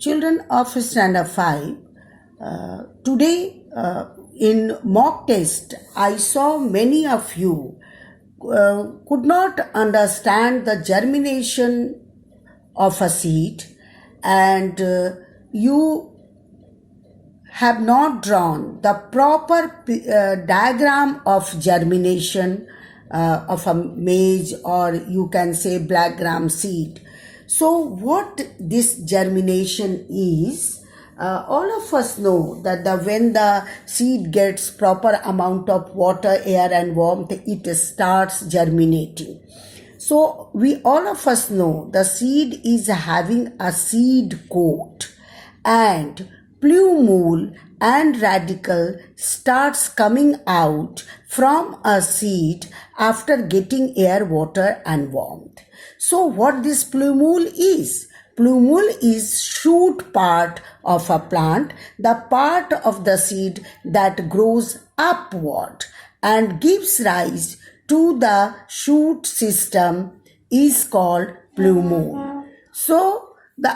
Children of Standard 5, today in mock test, I saw many of you could not understand the germination of a seed, and you have not drawn the proper diagram of germination of a maize, or you can say black gram seed. So what this germination is, all of us know that when the seed gets proper amount of water, air and warmth, it starts germinating. So we all of us know the seed is having a seed coat, and plumule and radicle starts coming out from a seed after getting air, water and warmth. So what this plumule is? Plumule is shoot part of a plant, the part of the seed that grows upward and gives rise to the shoot system is called plumule. So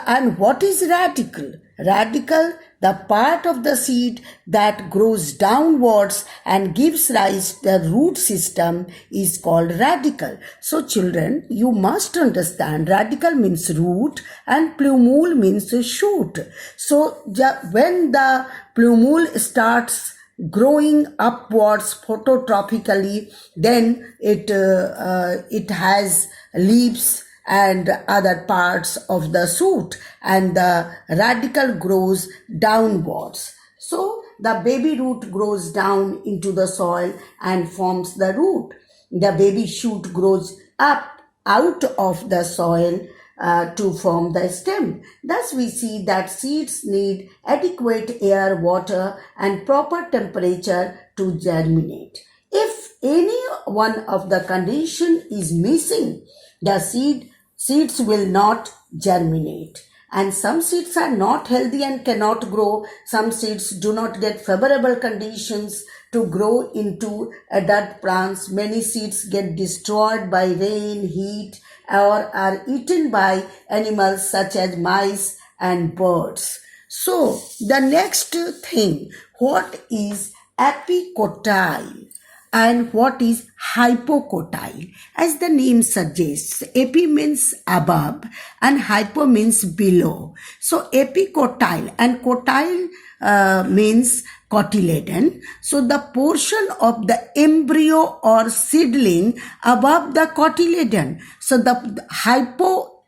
and what is radicle? Radicle, the part of the seed that grows downwards and gives rise to the root system, is called radicle. So children, you must understand radicle means root and plumule means shoot. So when the plumule starts growing upwards phototropically, then it has leaves and other parts of the shoot, and the radicle grows downwards. So the baby root grows down into the soil and forms the root. The baby shoot grows up out of the soil to form the stem. Thus we see that seeds need adequate air, water and proper temperature to germinate. If any one of the condition is missing, the seeds will not germinate. And some seeds are not healthy and cannot grow. Some seeds do not get favorable conditions to grow into adult plants. Many seeds get destroyed by rain, heat, or are eaten by animals such as mice and birds. So the next thing, what is epicotyle and what is hypocotyle? As the name suggests, epi means above and hypo means below. So epicotyle and cotyle means cotyledon. So the portion of the embryo or seedling above the cotyledon. So the hypo,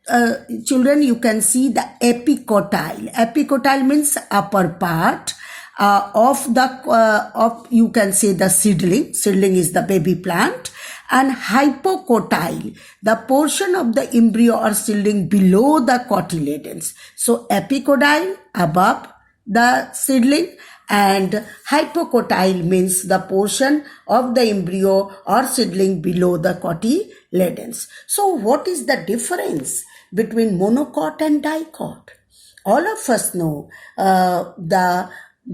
children, you can see the epicotyle. Epicotyle means upper part of you can say the seedling. Seedling is the baby plant. And hypocotyle, the portion of the embryo or seedling below the cotyledons. So epicotyle, above the seedling, and hypocotyle means the portion of the embryo or seedling below the cotyledons. So what is the difference between monocot and dicot? All of us know the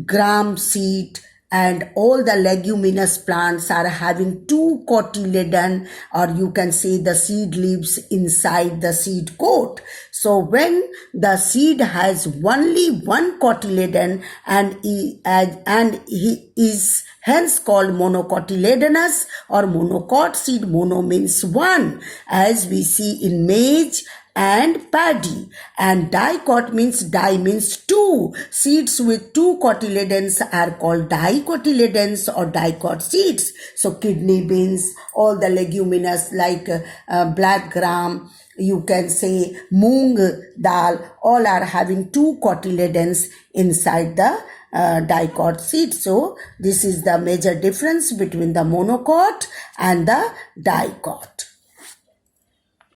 gram seed and all the leguminous plants are having two cotyledon, or you can say the seed leaves inside the seed coat. So when the seed has only one cotyledon and he is hence called monocotyledonous or monocot seed. Mono means one, as we see in maize and paddy, and dicot means two. Seeds with two cotyledons are called dicotyledons or dicot seeds. So kidney beans, all the leguminous like black gram, you can say moong dal, all are having two cotyledons inside the dicot seed. So this is the major difference between the monocot and the dicot.